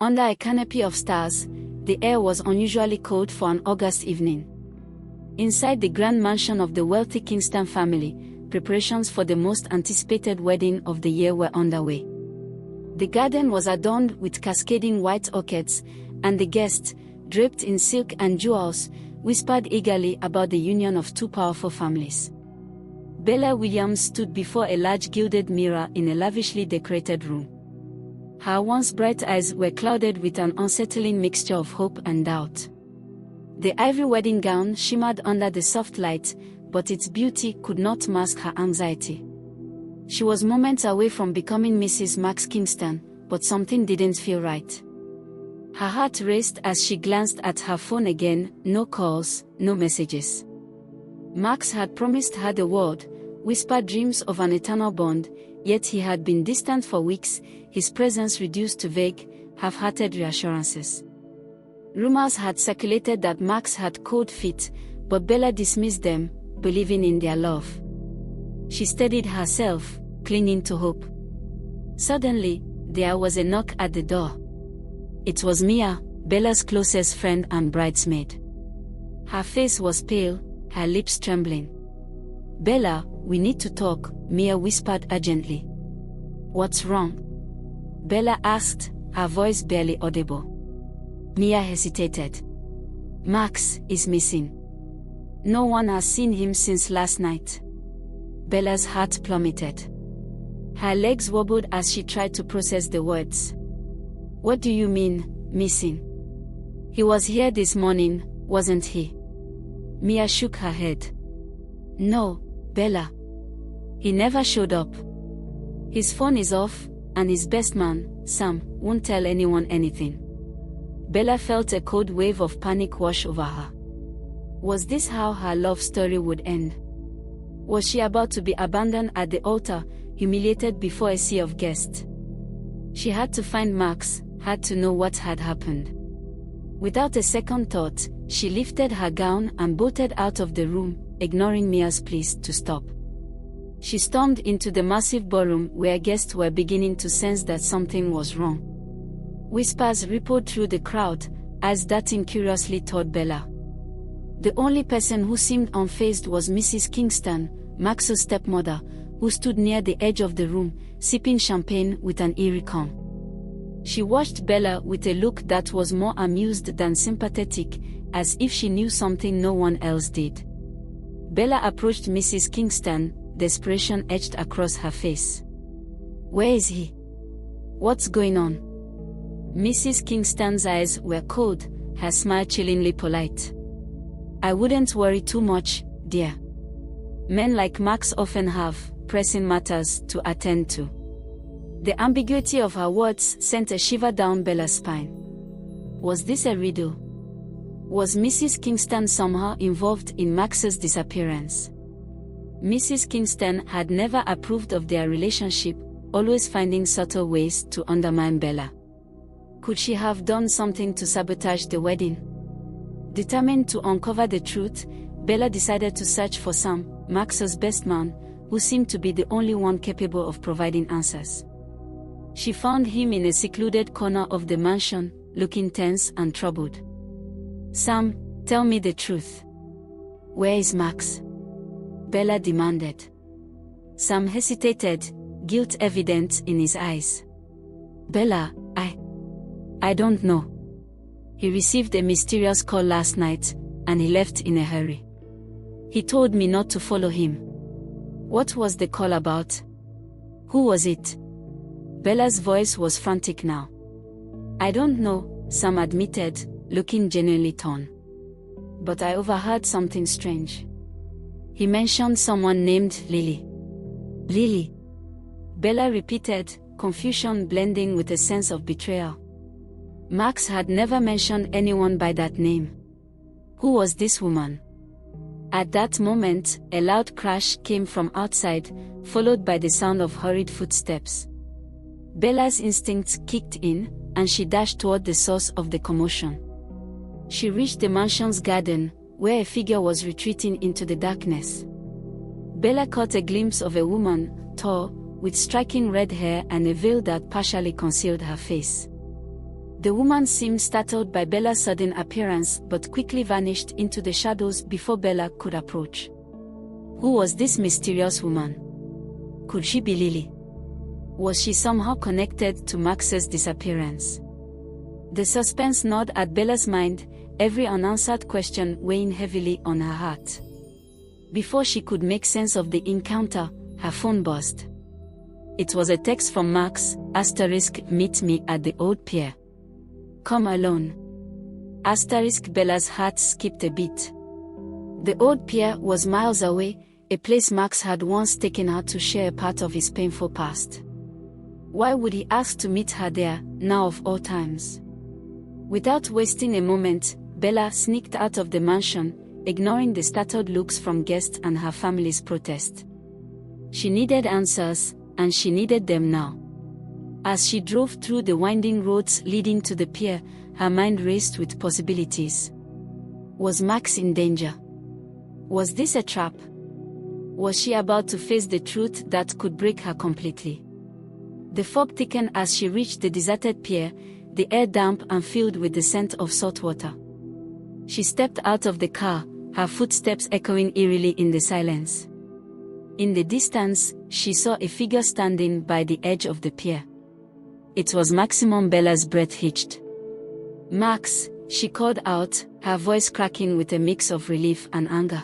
Under a canopy of stars, the air was unusually cold for an August evening. Inside the grand mansion of the wealthy Kingston family, preparations for the most anticipated wedding of the year were underway. The garden was adorned with cascading white orchids, and the guests, draped in silk and jewels, whispered eagerly about the union of two powerful families. Bella Williams stood before a large gilded mirror in a lavishly decorated room. Her once bright eyes were clouded with an unsettling mixture of hope and doubt. The ivory wedding gown shimmered under the soft light, but its beauty could not mask her anxiety. She was moments away from becoming Mrs. Max Kingston, but something didn't feel right. Her heart raced as she glanced at her phone again. No calls, no messages. Max had promised her the world, whispered dreams of an eternal bond, yet he had been distant for weeks, his presence reduced to vague, half-hearted reassurances. Rumors had circulated that Max had cold feet, but Bella dismissed them, believing in their love. She steadied herself, clinging to hope. Suddenly, there was a knock at the door. It was Mia, Bella's closest friend and bridesmaid. Her face was pale, her lips trembling. "Bella, we need to talk," Mia whispered urgently. "What's wrong?" Bella asked, her voice barely audible. Mia hesitated. "Max is missing. No one has seen him since last night." Bella's heart plummeted. Her legs wobbled as she tried to process the words. "What do you mean, missing? He was here this morning, wasn't he?" Mia shook her head. "No, Bella. He never showed up. His phone is off, and his best man, Sam, won't tell anyone anything." Bella felt a cold wave of panic wash over her. Was this how her love story would end? Was she about to be abandoned at the altar, humiliated before a sea of guests? She had to find Max, had to know what had happened. Without a second thought, she lifted her gown and bolted out of the room, ignoring Mia's pleas to stop. She stormed into the massive ballroom where guests were beginning to sense that something was wrong. Whispers rippled through the crowd, eyes darting curiously toward Bella. The only person who seemed unfazed was Mrs. Kingston, Max's stepmother, who stood near the edge of the room, sipping champagne with an eerie calm. She watched Bella with a look that was more amused than sympathetic, as if she knew something no one else did. Bella approached Mrs. Kingston, desperation etched across her face. "Where is he? What's going on?" Mrs. Kingston's eyes were cold, her smile chillingly polite. "I wouldn't worry too much, dear. Men like Max often have pressing matters to attend to." The ambiguity of her words sent a shiver down Bella's spine. Was this a riddle? Was Mrs. Kingston somehow involved in Max's disappearance? Mrs. Kingston had never approved of their relationship, always finding subtle ways to undermine Bella. Could she have done something to sabotage the wedding? Determined to uncover the truth, Bella decided to search for Sam, Max's best man, who seemed to be the only one capable of providing answers. She found him in a secluded corner of the mansion, looking tense and troubled. "Sam, tell me the truth. Where is Max?" Bella demanded. Sam hesitated, guilt evident in his eyes. "Bella, I don't know. He received a mysterious call last night, and he left in a hurry. He told me not to follow him." "What was the call about? Who was it?" Bella's voice was frantic now. "I don't know," Sam admitted, looking genuinely torn. "But I overheard something strange. He mentioned someone named Lily." "Lily?" Bella repeated, confusion blending with a sense of betrayal. Max had never mentioned anyone by that name. Who was this woman? At that moment, a loud crash came from outside, followed by the sound of hurried footsteps. Bella's instincts kicked in, and she dashed toward the source of the commotion. She reached the mansion's garden, where a figure was retreating into the darkness. Bella caught a glimpse of a woman, tall, with striking red hair and a veil that partially concealed her face. The woman seemed startled by Bella's sudden appearance but quickly vanished into the shadows before Bella could approach. Who was this mysterious woman? Could she be Lily? Was she somehow connected to Max's disappearance? The suspense gnawed at Bella's mind, every unanswered question weighing heavily on her heart. Before she could make sense of the encounter, her phone buzzed. It was a text from Max, *, meet me at the old pier. Come alone. * Bella's heart skipped a beat. The old pier was miles away, a place Max had once taken her to share a part of his painful past. Why would he ask to meet her there, now of all times? Without wasting a moment, Bella sneaked out of the mansion, ignoring the startled looks from guests and her family's protest. She needed answers, and she needed them now. As she drove through the winding roads leading to the pier, her mind raced with possibilities. Was Max in danger? Was this a trap? Was she about to face the truth that could break her completely? The fog thickened as she reached the deserted pier, the air damp and filled with the scent of salt water. She stepped out of the car, her footsteps echoing eerily in the silence. In the distance, she saw a figure standing by the edge of the pier. It was Maximum. Bella's breath hitched. "Max," she called out, her voice cracking with a mix of relief and anger.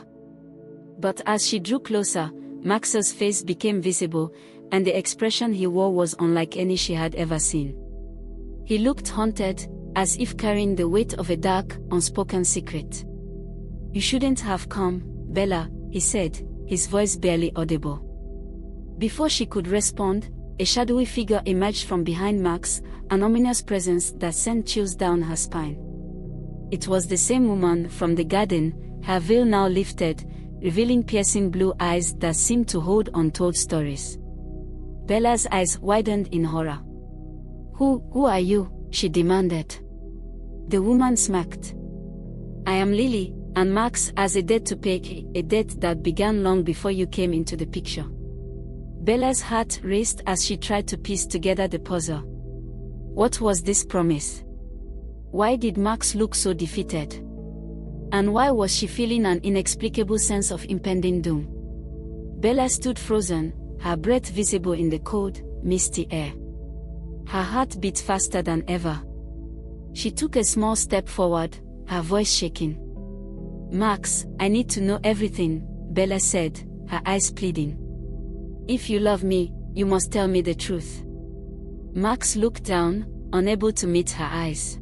But as she drew closer, Max's face became visible, and the expression he wore was unlike any she had ever seen. He looked haunted, as if carrying the weight of a dark, unspoken secret. "You shouldn't have come, Bella," he said, his voice barely audible. Before she could respond, a shadowy figure emerged from behind Max, an ominous presence that sent chills down her spine. It was the same woman from the garden, her veil now lifted, revealing piercing blue eyes that seemed to hold untold stories. Bella's eyes widened in horror. Who are you?" she demanded. The woman smirked. "I am Lily, and Max has a debt to pay, a debt that began long before you came into the picture." Bella's heart raced as she tried to piece together the puzzle. What was this promise? Why did Max look so defeated? And why was she feeling an inexplicable sense of impending doom? Bella stood frozen, her breath visible in the cold, misty air. Her heart beat faster than ever. She took a small step forward, her voice shaking. "Max, I need to know everything," Bella said, her eyes pleading. "If you love me, you must tell me the truth." Max looked down, unable to meet her eyes.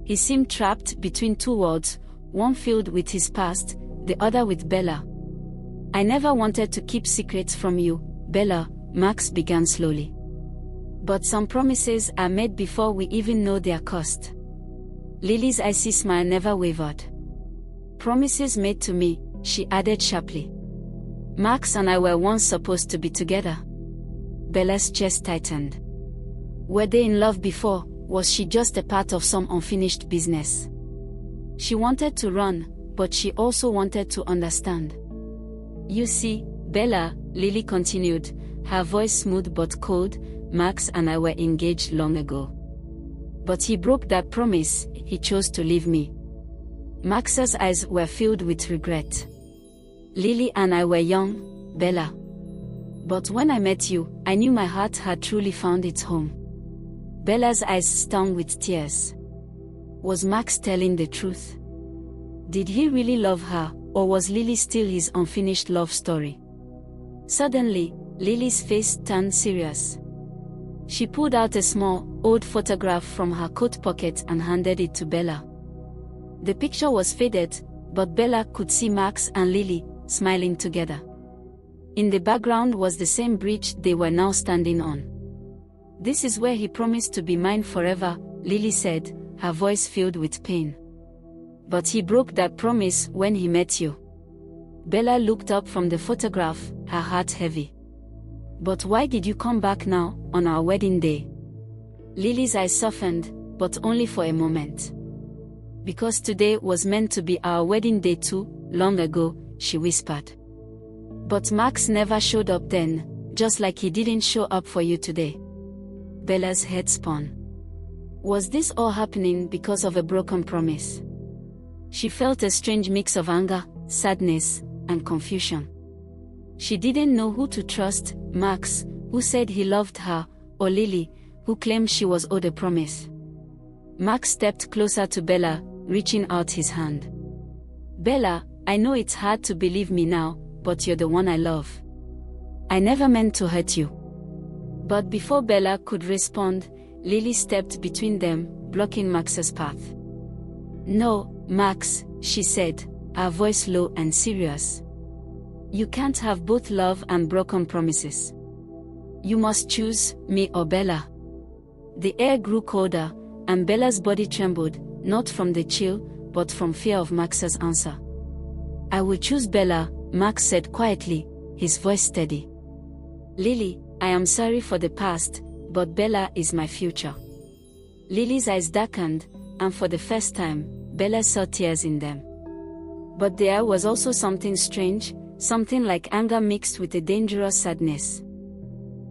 He seemed trapped between two worlds, one filled with his past, the other with Bella. "I never wanted to keep secrets from you, Bella," Max began slowly. "But some promises are made before we even know their cost." Lily's icy smile never wavered. "Promises made to me," she added sharply. "Max and I were once supposed to be together." Bella's chest tightened. Were they in love before? Was she just a part of some unfinished business? She wanted to run, but she also wanted to understand. "You see, Bella," Lily continued, her voice smooth but cold, "Max and I were engaged long ago. But he broke that promise, he chose to leave me." Max's eyes were filled with regret. "Lily and I were young, Bella. But when I met you, I knew my heart had truly found its home." Bella's eyes stung with tears. Was Max telling the truth? Did he really love her, or was Lily still his unfinished love story? Suddenly, Lily's face turned serious. She pulled out a small, old photograph from her coat pocket and handed it to Bella. The picture was faded, but Bella could see Max and Lily, smiling together. In the background was the same bridge they were now standing on. "This is where he promised to be mine forever," Lily said, her voice filled with pain. "But he broke that promise when he met you." Bella looked up from the photograph, her heart heavy. "But why did you come back now, on our wedding day?" Lily's eyes softened, but only for a moment. "Because today was meant to be our wedding day too, long ago," she whispered. "But Max never showed up then, just like he didn't show up for you today." Bella's head spun. Was this all happening because of a broken promise? She felt a strange mix of anger, sadness, and confusion. She didn't know who to trust, Max, who said he loved her, or Lily, who claimed she was owed a promise. Max stepped closer to Bella, reaching out his hand. Bella, I know it's hard to believe me now, but you're the one I love. I never meant to hurt you. But before Bella could respond, Lily stepped between them, blocking Max's path. No, Max, she said, her voice low and serious. You can't have both love and broken promises. You must choose, me or Bella. The air grew colder, and Bella's body trembled, not from the chill, but from fear of Max's answer. I will choose Bella, Max said quietly, his voice steady. Lily, I am sorry for the past, but Bella is my future. Lily's eyes darkened, and for the first time, Bella saw tears in them. But there was also something strange, something like anger mixed with a dangerous sadness.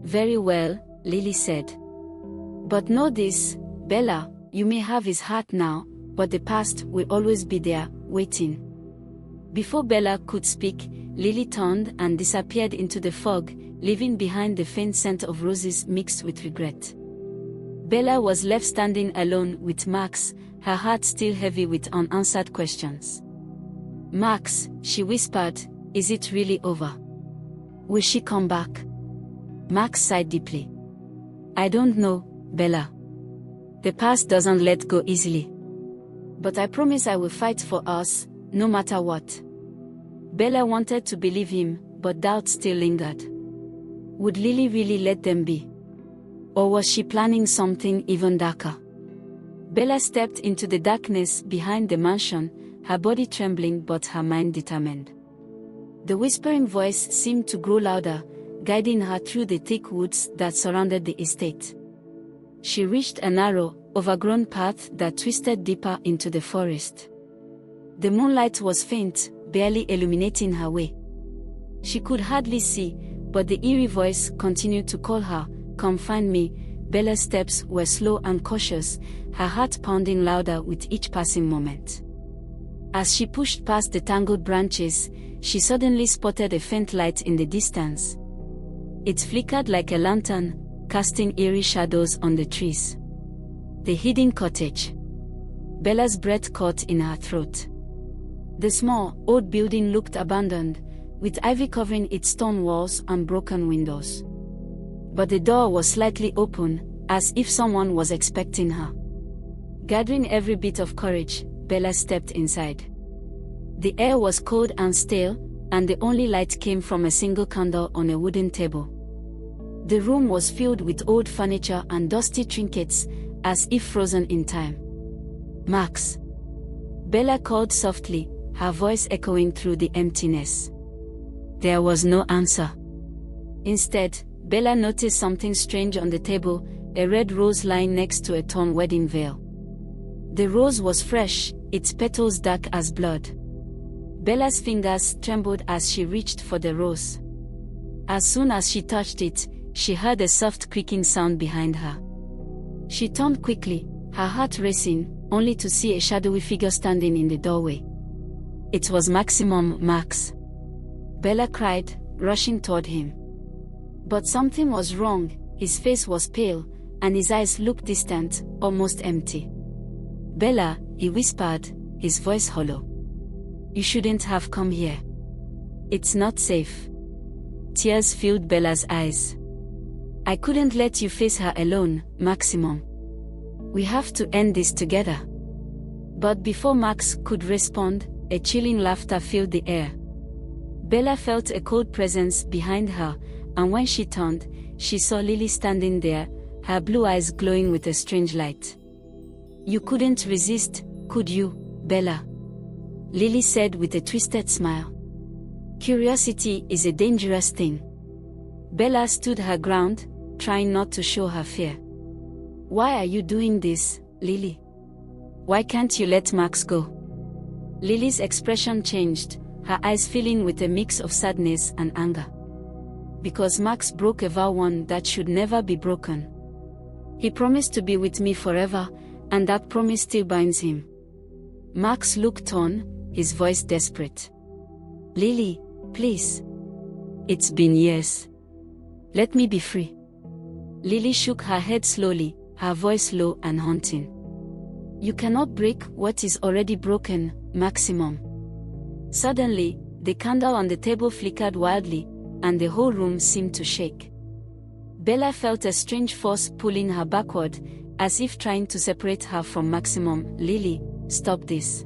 Very well, Lily said. But know this, Bella, you may have his heart now, but the past will always be there, waiting. Before Bella could speak, Lily turned and disappeared into the fog, leaving behind the faint scent of roses mixed with regret. Bella was left standing alone with Max, her heart still heavy with unanswered questions. Max, she whispered, is it really over? Will she come back? Max sighed deeply. I don't know, Bella. The past doesn't let go easily. But I promise I will fight for us, no matter what. Bella wanted to believe him, but doubt still lingered. Would Lily really let them be? Or was she planning something even darker? Bella stepped into the darkness behind the mansion, her body trembling but her mind determined. The whispering voice seemed to grow louder, guiding her through the thick woods that surrounded the estate. She reached a narrow, overgrown path that twisted deeper into the forest. The moonlight was faint, barely illuminating her way. She could hardly see, but the eerie voice continued to call her, come find me. Bella's steps were slow and cautious, her heart pounding louder with each passing moment. As she pushed past the tangled branches, she suddenly spotted a faint light in the distance. It flickered like a lantern, casting eerie shadows on the trees. The hidden cottage. Bella's breath caught in her throat. The small, old building looked abandoned, with ivy covering its stone walls and broken windows. But the door was slightly open, as if someone was expecting her. Gathering every bit of courage, Bella stepped inside. The air was cold and stale, and the only light came from a single candle on a wooden table. The room was filled with old furniture and dusty trinkets, as if frozen in time. Max. Bella called softly, her voice echoing through the emptiness. There was no answer. Instead, Bella noticed something strange on the table, a red rose lying next to a torn wedding veil. The rose was fresh, its petals dark as blood. Bella's fingers trembled as she reached for the rose. As soon as she touched it, she heard a soft creaking sound behind her. She turned quickly, her heart racing, only to see a shadowy figure standing in the doorway. It was Max. Bella cried, rushing toward him. But something was wrong, his face was pale, and his eyes looked distant, almost empty. Bella, he whispered, his voice hollow. You shouldn't have come here. It's not safe. Tears filled Bella's eyes. I couldn't let you face her alone, Maximum. We have to end this together. But before Max could respond, a chilling laughter filled the air. Bella felt a cold presence behind her, and when she turned, she saw Lily standing there, her blue eyes glowing with a strange light. You couldn't resist, could you, Bella? Lily said with a twisted smile. Curiosity is a dangerous thing. Bella stood her ground, trying not to show her fear. Why are you doing this, Lily? Why can't you let Max go? Lily's expression changed, her eyes filling with a mix of sadness and anger. Because Max broke a vow, one that should never be broken. He promised to be with me forever, and that promise still binds him. Max looked on, his voice desperate. Lily, please. It's been years. Let me be free. Lily shook her head slowly, her voice low and haunting. You cannot break what is already broken, Maximum. Suddenly, the candle on the table flickered wildly, and the whole room seemed to shake. Bella felt a strange force pulling her backward, as if trying to separate her from Maximum. Lily, stop this.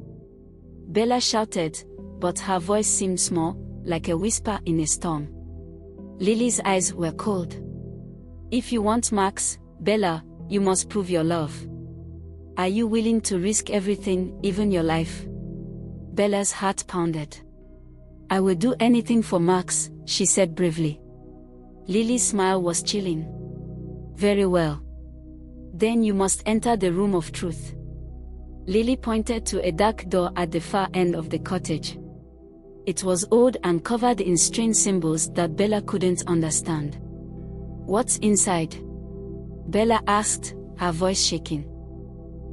Bella shouted, but her voice seemed small, like a whisper in a storm. Lily's eyes were cold. If you want Max, Bella, you must prove your love. Are you willing to risk everything, even your life? Bella's heart pounded. I will do anything for Max, she said bravely. Lily's smile was chilling. Very well. Then you must enter the room of truth. Lily pointed to a dark door at the far end of the cottage. It was old and covered in strange symbols that Bella couldn't understand. What's inside? Bella asked, her voice shaking.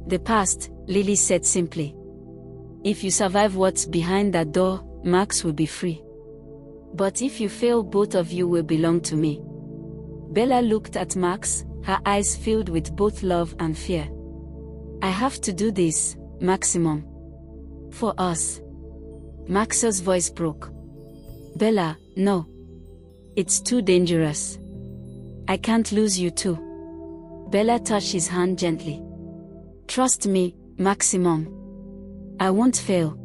The past, Lily said simply. If you survive what's behind that door, Max will be free. But if you fail, both of you will belong to me. Bella looked at Max, her eyes filled with both love and fear. I have to do this, Maximum. For us. Max's voice broke. Bella, no. It's too dangerous. I can't lose you too. Bella touched his hand gently. Trust me, Maximum. I won't fail.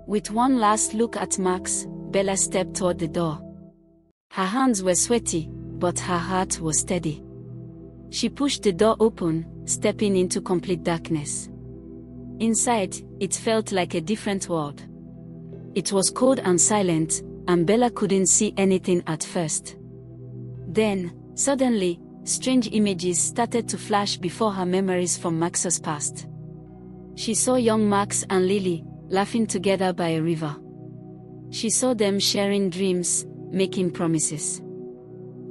With one last look at Max, Bella stepped toward the door. Her hands were sweaty, but her heart was steady. She pushed the door open, stepping into complete darkness. Inside, it felt like a different world. It was cold and silent, and Bella couldn't see anything at first. Then, suddenly, strange images started to flash before her, memories from Max's past. She saw young Max and Lily, laughing together by a river. She saw them sharing dreams, making promises.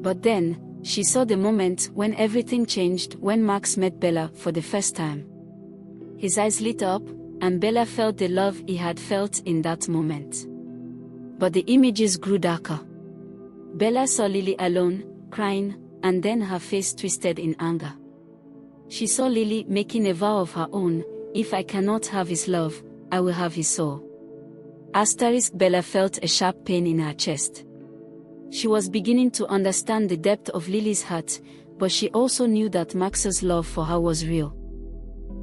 But then, she saw the moment when everything changed, when Max met Bella for the first time. His eyes lit up, and Bella felt the love he had felt in that moment. But the images grew darker. Bella saw Lily alone, crying, and then her face twisted in anger. She saw Lily making a vow of her own: if I cannot have his love, I will have his soul. Asterisk. Bella felt a sharp pain in her chest. She was beginning to understand the depth of Lily's heart, but she also knew that Max's love for her was real.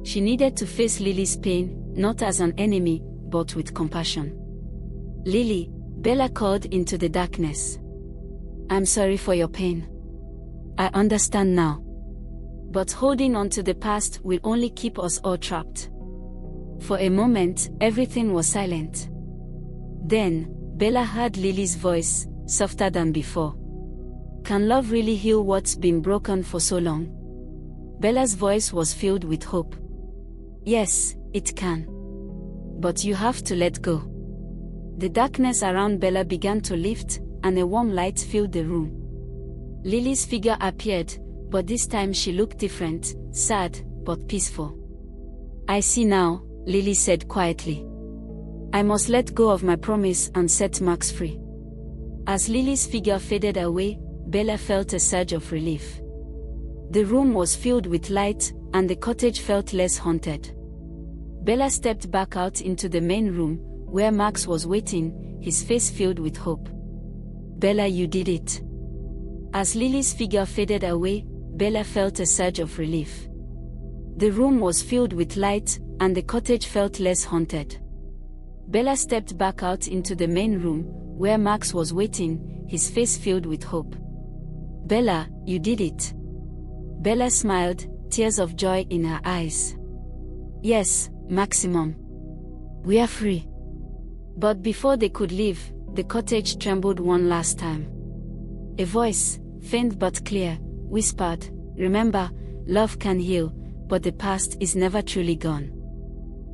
She needed to face Lily's pain, not as an enemy, but with compassion. Lily, Bella called into the darkness. I'm sorry for your pain. I understand now. But holding on to the past will only keep us all trapped. For a moment, everything was silent. Then, Bella heard Lily's voice, softer than before. Can love really heal what's been broken for so long? Bella's voice was filled with hope. Yes, it can. But you have to let go. The darkness around Bella began to lift, and a warm light filled the room. Lily's figure appeared, but this time she looked different, sad, but peaceful. I see now, Lily said quietly. I must let go of my promise and set Max free. As Lily's figure faded away, Bella felt a surge of relief. The room was filled with light, and the cottage felt less haunted. Bella stepped back out into the main room, where Max was waiting, his face filled with hope. Bella, you did it. As Lily's figure faded away, Bella felt a surge of relief. The room was filled with light, and the cottage felt less haunted. Bella stepped back out into the main room, where Max was waiting, his face filled with hope. Bella, you did it. Bella smiled, tears of joy in her eyes. Yes, Maximum. We are free. But before they could leave, the cottage trembled one last time. A voice, faint but clear, whispered, remember, love can heal, but the past is never truly gone.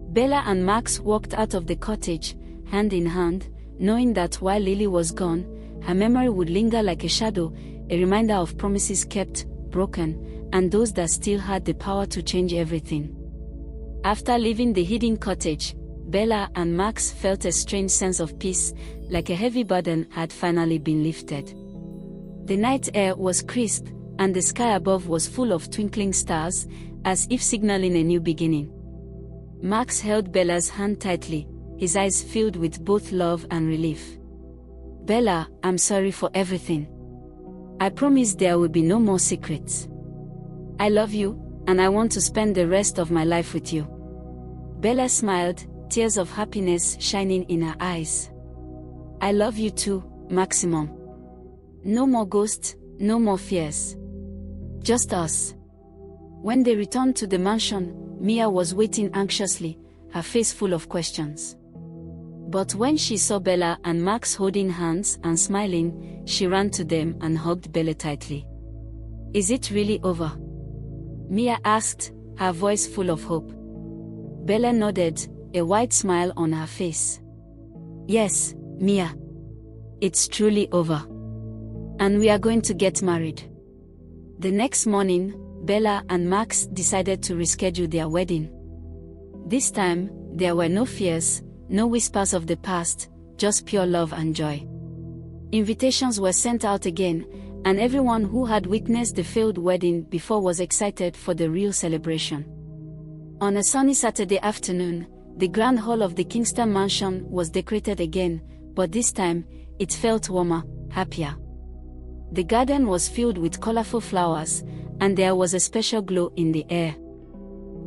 Bella and Max walked out of the cottage, hand in hand, knowing that while Lily was gone, her memory would linger like a shadow, a reminder of promises kept, broken, and those that still had the power to change everything. After leaving the hidden cottage, Bella and Max felt a strange sense of peace, like a heavy burden had finally been lifted. The night air was crisp, and the sky above was full of twinkling stars, as if signaling a new beginning. Max held Bella's hand tightly, his eyes filled with both love and relief. "Bella, I'm sorry for everything. I promise there will be no more secrets. I love you, and I want to spend the rest of my life with you." Bella smiled, tears of happiness shining in her eyes. "I love you too, Maximum. No more ghosts, no more fears. Just us." When they returned to the mansion, Mia was waiting anxiously, her face full of questions. But when she saw Bella and Max holding hands and smiling, she ran to them and hugged Bella tightly. "Is it really over?" Mia asked, her voice full of hope. Bella nodded, a wide smile on her face. "Yes, Mia. It's truly over. And we are going to get married." The next morning, Bella and Max decided to reschedule their wedding. This time, there were no fears, no whispers of the past, just pure love and joy. Invitations were sent out again, and everyone who had witnessed the failed wedding before was excited for the real celebration. On a sunny Saturday afternoon, the grand hall of the Kingston mansion was decorated again, but this time, it felt warmer, happier. The garden was filled with colorful flowers, and there was a special glow in the air.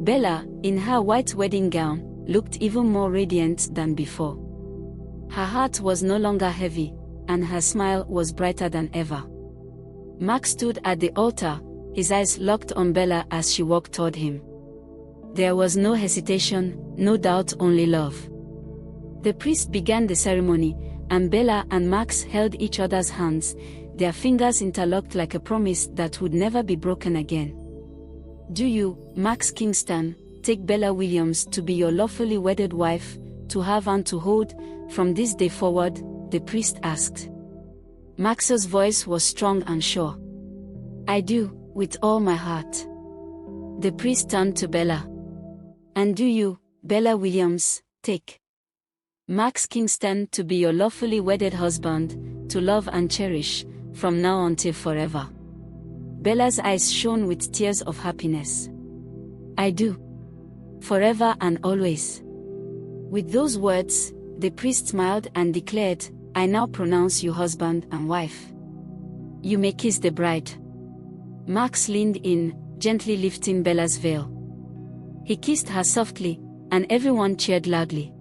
Bella, in her white wedding gown, looked even more radiant than before. Her heart was no longer heavy, and her smile was brighter than ever. Max stood at the altar, his eyes locked on Bella as she walked toward him. There was no hesitation, no doubt, only love. The priest began the ceremony, and Bella and Max held each other's hands, their fingers interlocked like a promise that would never be broken again. "Do you, Max Kingston, take Bella Williams to be your lawfully wedded wife, to have and to hold, from this day forward?" the priest asked. Max's voice was strong and sure. "I do, with all my heart." The priest turned to Bella. "And do you, Bella Williams, take Max Kingston to be your lawfully wedded husband, to love and cherish, from now until forever?" Bella's eyes shone with tears of happiness. "I do. Forever and always." With those words, the priest smiled and declared, "I now pronounce you husband and wife. You may kiss the bride." Max leaned in, gently lifting Bella's veil. He kissed her softly, and everyone cheered loudly.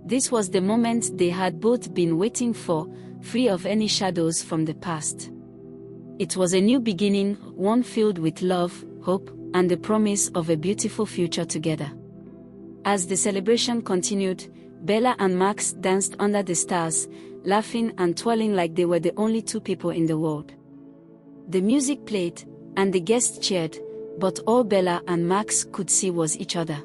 This was the moment they had both been waiting for, free of any shadows from the past. It was a new beginning, one filled with love, hope, and the promise of a beautiful future together. As the celebration continued, Bella and Max danced under the stars, laughing and twirling like they were the only two people in the world. The music played, and the guests cheered, but all Bella and Max could see was each other.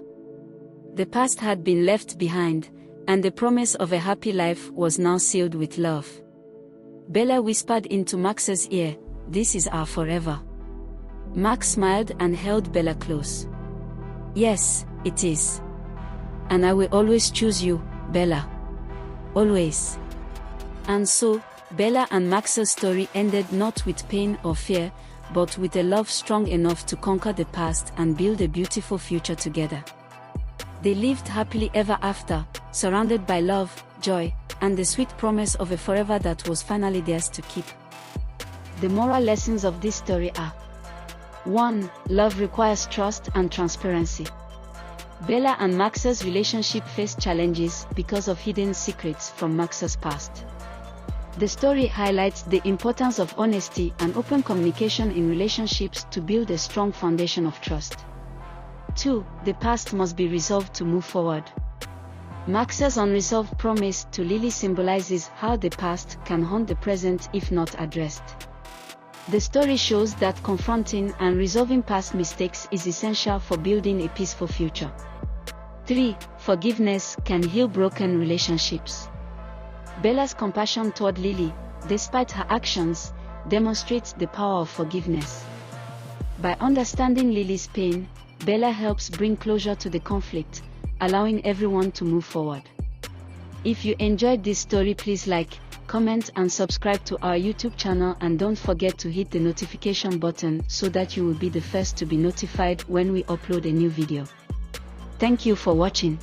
The past had been left behind, and the promise of a happy life was now sealed with love. Bella whispered into Max's ear, "This is our forever." Max smiled and held Bella close. "Yes, it is. And I will always choose you, Bella. Always." And so, Bella and Max's story ended not with pain or fear, but with a love strong enough to conquer the past and build a beautiful future together. They lived happily ever after, surrounded by love, joy, and the sweet promise of a forever that was finally theirs to keep. The moral lessons of this story are: 1. Love requires trust and transparency. Bella and Max's relationship faced challenges because of hidden secrets from Max's past. The story highlights the importance of honesty and open communication in relationships to build a strong foundation of trust. 2. The past must be resolved to move forward. Max's unresolved promise to Lily symbolizes how the past can haunt the present if not addressed. The story shows that confronting and resolving past mistakes is essential for building a peaceful future. 3. Forgiveness can heal broken relationships. Bella's compassion toward Lily, despite her actions, demonstrates the power of forgiveness. By understanding Lily's pain, Bella helps bring closure to the conflict, allowing everyone to move forward. If you enjoyed this story, please like, comment and subscribe to our YouTube channel, and don't forget to hit the notification button so that you will be the first to be notified when we upload a new video. Thank you for watching.